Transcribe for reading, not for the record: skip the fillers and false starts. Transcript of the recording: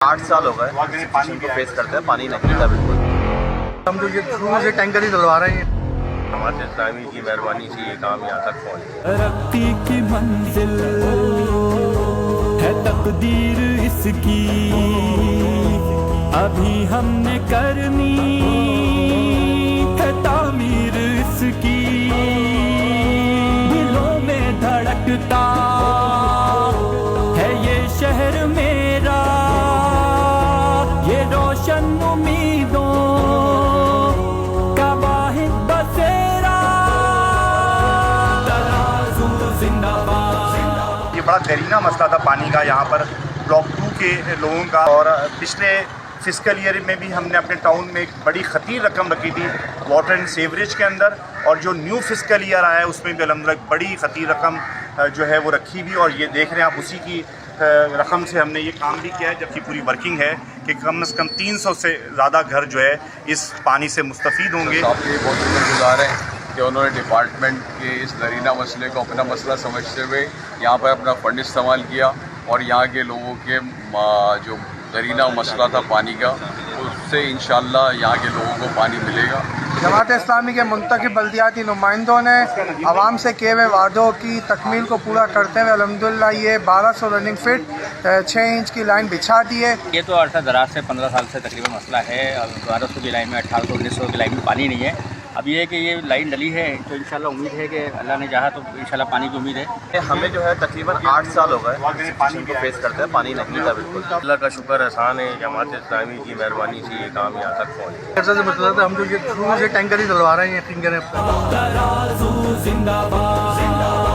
8 साल हो गए सिचुएशन को फेस करते हैं, पानी नहीं था बिल्कुल। हम तो ये थ्रू से टैंकर ही डलवा रहे हैं। हमारे इस्लामी की मेहरबानी से ये काम यहाँ तक पहुँचे। तरक्की की मंजिल है तकदीर इसकी, अभी हमने करनी है तामीर इसकी। दिलों में धड़कता है ये शहर मेरा, ये रोशन उम्मीदों का वाहिद बसेरा। तराजू जिंदाबाद। ये बड़ा दरीना मसला था पानी का यहाँ पर ब्लॉक 2 के लोगों का, और पिछले फिस्कल ईयर में भी हमने अपने टाउन में एक बड़ी ख़तीर रकम रखी थी वाटर एंड सीवरेज के अंदर, और जो न्यू फिस्कल ईयर आया है उसमें भी अलहमदुलिल्लाह बड़ी ख़तीर रकम जो है वो रखी भी, और ये देख रहे हैं आप उसी की रकम से हमने ये काम भी किया है, जबकि पूरी वर्किंग है कि कम से कम 300 से ज़्यादा घर जो है इस पानी से मुस्तफ़ीद होंगे। आप ये बहुत शुक्रगुजार हैं कि उन्होंने डिपार्टमेंट के इस दरीना मसले को अपना मसला समझते हुए यहाँ पर अपना फंड इस्तेमाल किया, और यहाँ के लोगों के जो दरीना मसला था पानी का, उससे इंशाअल्लाह यहाँ के लोगों को पानी मिलेगा। जमात इस्लामी के मुंतखब बल्दियाती नुमाइंदों ने आवाम से किए हुए वादों की तकमील को पूरा करते हुए अल्हम्दुलिल्लाह ये 1200 रनिंग फिट 6 इंच की लाइन बिछा दी है। ये तो अरसा दराज से 15 साल से तकरीबन मसला है। अब 1200 की लाइन में 1800-1900 की लाइन में पानी नहीं है। अब ये है कि ये लाइन डली है तो इंशाल्लाह उम्मीद है कि अल्लाह ने चाहा तो इंशाल्लाह पानी की उम्मीद है। हमें जो है तकरीबन 8 साल हो गए सिचुएशन को फेस करते हैं, पानी नहीं था बिल्कुल। अल्लाह का शुक्र एहसान है कि हमारे इस्लामी की मेहरबानी से ये काम यहाँ तक पहुँचे। ऐसा से मसला था, हम तो ये थ्रू से टैंकर ही डलवा रहे हैं, यकीन करें। तराजू जिंदाबाद।